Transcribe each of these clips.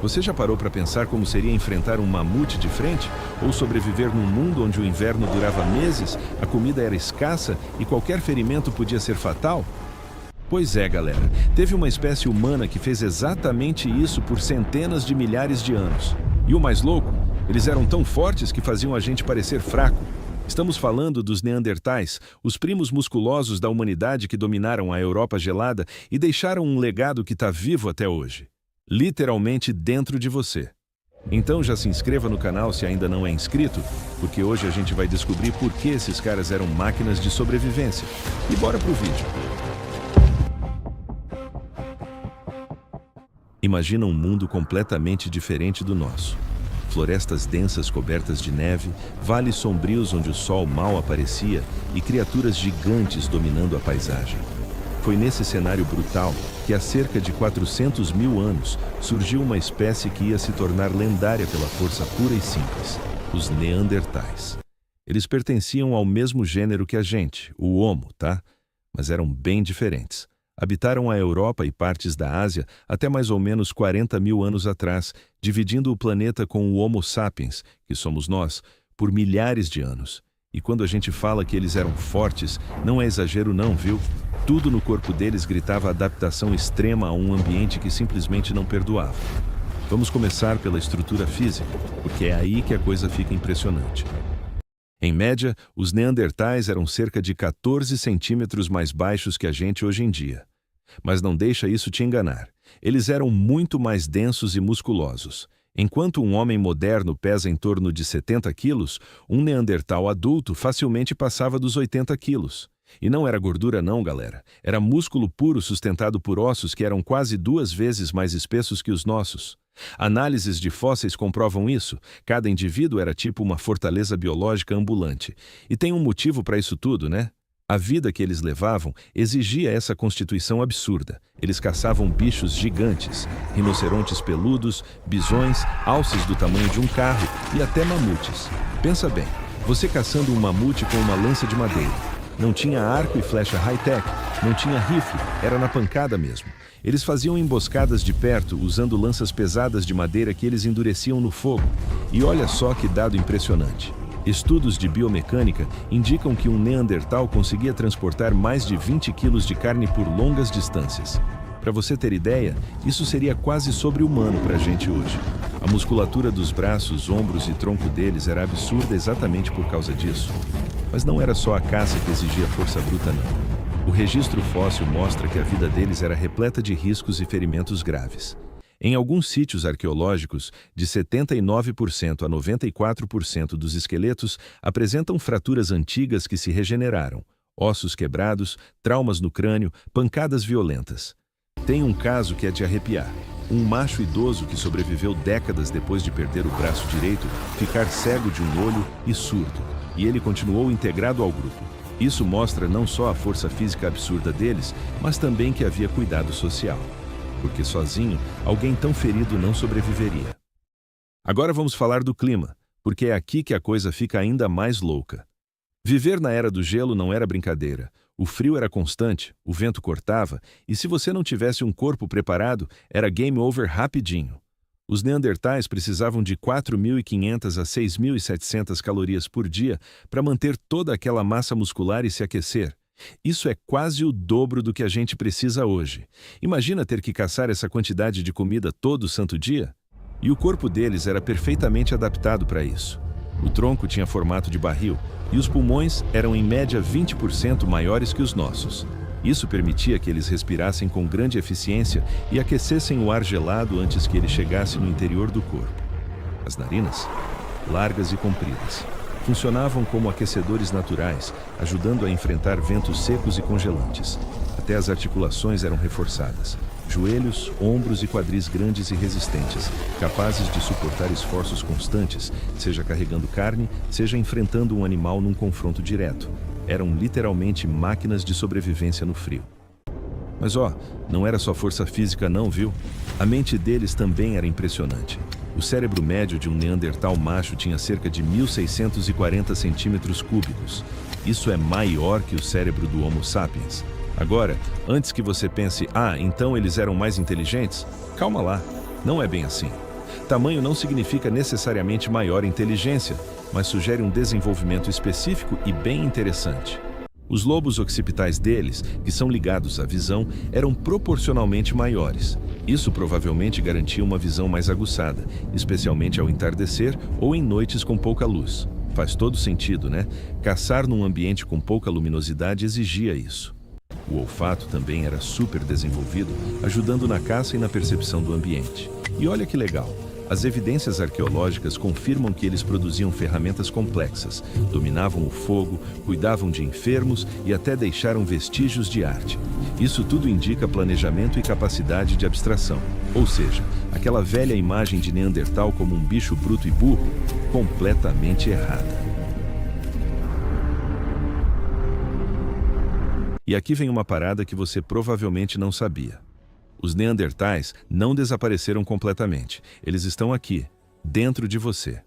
Você já parou para pensar como seria enfrentar um mamute de frente? Ou sobreviver num mundo onde o inverno durava meses, a comida era escassa e qualquer ferimento podia ser fatal? Pois é, galera. Teve uma espécie humana que fez exatamente isso por centenas de milhares de anos. E o mais louco, eles eram tão fortes que faziam a gente parecer fraco. Estamos falando dos Neandertais, os primos musculosos da humanidade que dominaram a Europa gelada e deixaram um legado que está vivo até hoje. Literalmente dentro de você. Então já se inscreva no canal se ainda não é inscrito, porque hoje a gente vai descobrir por que esses caras eram máquinas de sobrevivência. E bora pro vídeo. Imagina um mundo completamente diferente do nosso. Florestas densas cobertas de neve, vales sombrios onde o sol mal aparecia e criaturas gigantes dominando a paisagem. Foi nesse cenário brutal que há cerca de 400 mil anos surgiu uma espécie que ia se tornar lendária pela força pura e simples, os Neandertais. Eles pertenciam ao mesmo gênero que a gente, o Homo, tá? Mas eram bem diferentes. Habitaram a Europa e partes da Ásia até mais ou menos 40 mil anos atrás, dividindo o planeta com o Homo sapiens, que somos nós, por milhares de anos. E quando a gente fala que eles eram fortes, não é exagero não, viu? Tudo no corpo deles gritava adaptação extrema a um ambiente que simplesmente não perdoava. Vamos começar pela estrutura física, porque é aí que a coisa fica impressionante. Em média, os Neandertais eram cerca de 14 centímetros mais baixos que a gente hoje em dia. Mas não deixa isso te enganar. Eles eram muito mais densos e musculosos. Enquanto um homem moderno pesa em torno de 70 quilos, um Neandertal adulto facilmente passava dos 80 quilos. E não era gordura não, galera. Era músculo puro sustentado por ossos que eram quase 2 vezes mais espessos que os nossos. Análises de fósseis comprovam isso. Cada indivíduo era tipo uma fortaleza biológica ambulante. E tem um motivo para isso tudo, né? A vida que eles levavam exigia essa constituição absurda. Eles caçavam bichos gigantes, rinocerontes peludos, bisões, alces do tamanho de um carro e até mamutes. Pensa bem, você caçando um mamute com uma lança de madeira. Não tinha arco e flecha high-tech, não tinha rifle, era na pancada mesmo. Eles faziam emboscadas de perto usando lanças pesadas de madeira que eles endureciam no fogo. E olha só que dado impressionante. Estudos de biomecânica indicam que um Neandertal conseguia transportar mais de 20 quilos de carne por longas distâncias. Para você ter ideia, isso seria quase sobre-humano para a gente hoje. A musculatura dos braços, ombros e tronco deles era absurda exatamente por causa disso. Mas não era só a caça que exigia força bruta, não. O registro fóssil mostra que a vida deles era repleta de riscos e ferimentos graves. Em alguns sítios arqueológicos, de 79% a 94% dos esqueletos apresentam fraturas antigas que se regeneraram, ossos quebrados, traumas no crânio, pancadas violentas. Tem um caso que é de arrepiar. Um macho idoso que sobreviveu décadas depois de perder o braço direito, ficar cego de um olho e surdo, e ele continuou integrado ao grupo. Isso mostra não só a força física absurda deles, mas também que havia cuidado social. Porque sozinho, alguém tão ferido não sobreviveria. Agora vamos falar do clima, porque é aqui que a coisa fica ainda mais louca. Viver na era do gelo não era brincadeira. O frio era constante, o vento cortava, e se você não tivesse um corpo preparado, era game over rapidinho. Os Neandertais precisavam de 4.500 a 6.700 calorias por dia para manter toda aquela massa muscular e se aquecer. Isso é quase o dobro do que a gente precisa hoje. Imagina ter que caçar essa quantidade de comida todo santo dia? E o corpo deles era perfeitamente adaptado para isso. O tronco tinha formato de barril e os pulmões eram em média 20% maiores que os nossos. Isso permitia que eles respirassem com grande eficiência e aquecessem o ar gelado antes que ele chegasse no interior do corpo. As narinas, largas e compridas, funcionavam como aquecedores naturais, ajudando a enfrentar ventos secos e congelantes. Até as articulações eram reforçadas. Joelhos, ombros e quadris grandes e resistentes, capazes de suportar esforços constantes, seja carregando carne, seja enfrentando um animal num confronto direto. Eram literalmente máquinas de sobrevivência no frio. Mas não era só força física não, viu? A mente deles também era impressionante. O cérebro médio de um Neandertal macho tinha cerca de 1.640 centímetros cúbicos. Isso é maior que o cérebro do Homo sapiens. Agora, antes que você pense, então eles eram mais inteligentes? Calma lá, não é bem assim. Tamanho não significa necessariamente maior inteligência, mas sugere um desenvolvimento específico e bem interessante. Os lobos occipitais deles, que são ligados à visão, eram proporcionalmente maiores. Isso provavelmente garantia uma visão mais aguçada, especialmente ao entardecer ou em noites com pouca luz. Faz todo sentido, né? Caçar num ambiente com pouca luminosidade exigia isso. O olfato também era super desenvolvido, ajudando na caça e na percepção do ambiente. E olha que legal! As evidências arqueológicas confirmam que eles produziam ferramentas complexas, dominavam o fogo, cuidavam de enfermos e até deixaram vestígios de arte. Isso tudo indica planejamento e capacidade de abstração. Ou seja, aquela velha imagem de Neandertal como um bicho bruto e burro, completamente errada. E aqui vem uma parada que você provavelmente não sabia. Os Neandertais não desapareceram completamente. Eles estão aqui, dentro de você.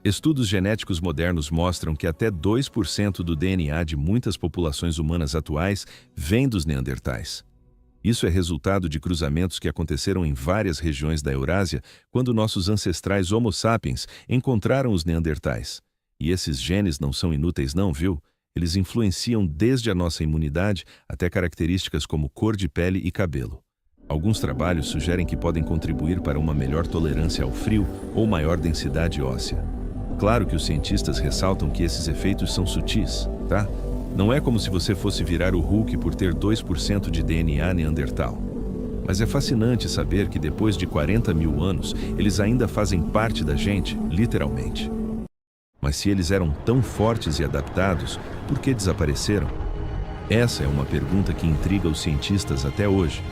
Estudos genéticos modernos mostram que até 2% do DNA de muitas populações humanas atuais vem dos Neandertais. Isso é resultado de cruzamentos que aconteceram em várias regiões da Eurásia quando nossos ancestrais Homo sapiens encontraram os Neandertais. E esses genes não são inúteis não, viu? Eles influenciam desde a nossa imunidade até características como cor de pele e cabelo. Alguns trabalhos sugerem que podem contribuir para uma melhor tolerância ao frio ou maior densidade óssea. Claro que os cientistas ressaltam que esses efeitos são sutis, tá? Não é como se você fosse virar o Hulk por ter 2% de DNA Neandertal. Mas é fascinante saber que depois de 40 mil anos, eles ainda fazem parte da gente, literalmente. Mas se eles eram tão fortes e adaptados, por que desapareceram? Essa é uma pergunta que intriga os cientistas até hoje.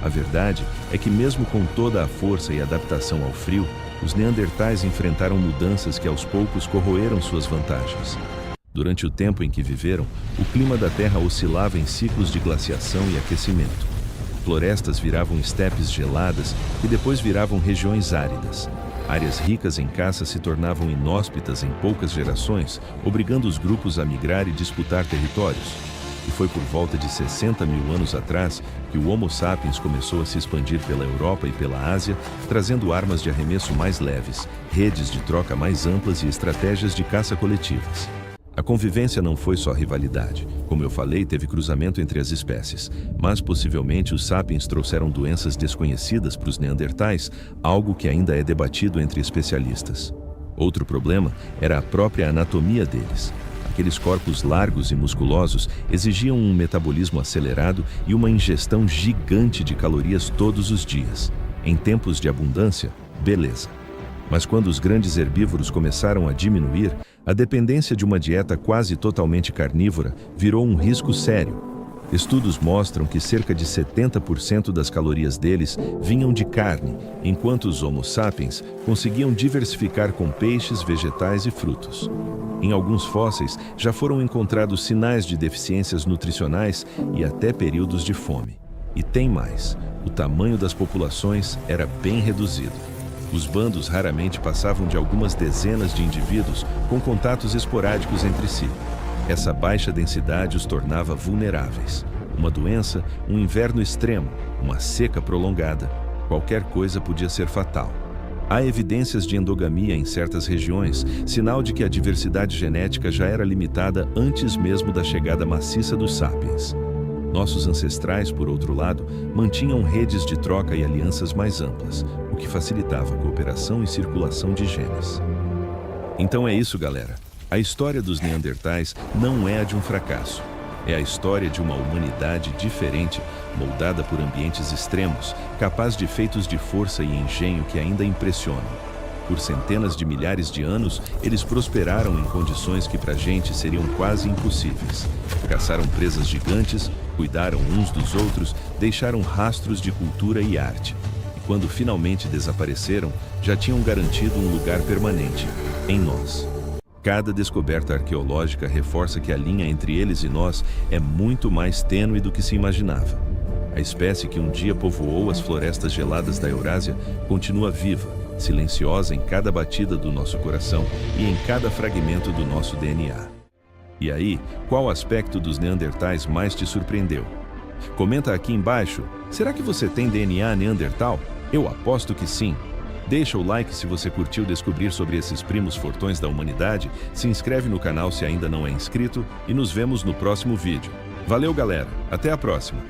A verdade é que mesmo com toda a força e adaptação ao frio, os Neandertais enfrentaram mudanças que aos poucos corroeram suas vantagens. Durante o tempo em que viveram, o clima da Terra oscilava em ciclos de glaciação e aquecimento. Florestas viravam estepes geladas que depois viravam regiões áridas. Áreas ricas em caça se tornavam inóspitas em poucas gerações, obrigando os grupos a migrar e disputar territórios. E foi por volta de 60 mil anos atrás que o Homo sapiens começou a se expandir pela Europa e pela Ásia, trazendo armas de arremesso mais leves, redes de troca mais amplas e estratégias de caça coletivas. A convivência não foi só rivalidade. Como eu falei, teve cruzamento entre as espécies. Mas possivelmente os sapiens trouxeram doenças desconhecidas para os neandertais, algo que ainda é debatido entre especialistas. Outro problema era a própria anatomia deles. Aqueles corpos largos e musculosos exigiam um metabolismo acelerado e uma ingestão gigante de calorias todos os dias. Em tempos de abundância, beleza. Mas quando os grandes herbívoros começaram a diminuir, a dependência de uma dieta quase totalmente carnívora virou um risco sério. Estudos mostram que cerca de 70% das calorias deles vinham de carne, enquanto os Homo sapiens conseguiam diversificar com peixes, vegetais e frutos. Em alguns fósseis já foram encontrados sinais de deficiências nutricionais e até períodos de fome. E tem mais: o tamanho das populações era bem reduzido. Os bandos raramente passavam de algumas dezenas de indivíduos com contatos esporádicos entre si. Essa baixa densidade os tornava vulneráveis. Uma doença, um inverno extremo, uma seca prolongada, qualquer coisa podia ser fatal. Há evidências de endogamia em certas regiões, sinal de que a diversidade genética já era limitada antes mesmo da chegada maciça dos sapiens. Nossos ancestrais, por outro lado, mantinham redes de troca e alianças mais amplas, o que facilitava a cooperação e circulação de genes. Então é isso, galera. A história dos Neandertais não é a de um fracasso. É a história de uma humanidade diferente, moldada por ambientes extremos, capaz de feitos de força e engenho que ainda impressionam. Por centenas de milhares de anos, eles prosperaram em condições que pra gente seriam quase impossíveis. Caçaram presas gigantes, cuidaram uns dos outros, deixaram rastros de cultura e arte. E quando finalmente desapareceram, já tinham garantido um lugar permanente, em nós. Cada descoberta arqueológica reforça que a linha entre eles e nós é muito mais tênue do que se imaginava. A espécie que um dia povoou as florestas geladas da Eurásia continua viva, silenciosa em cada batida do nosso coração e em cada fragmento do nosso DNA. E aí, qual aspecto dos Neandertais mais te surpreendeu? Comenta aqui embaixo. Será que você tem DNA Neandertal? Eu aposto que sim. Deixa o like se você curtiu descobrir sobre esses primos fortões da humanidade, se inscreve no canal se ainda não é inscrito e nos vemos no próximo vídeo. Valeu, galera! Até a próxima!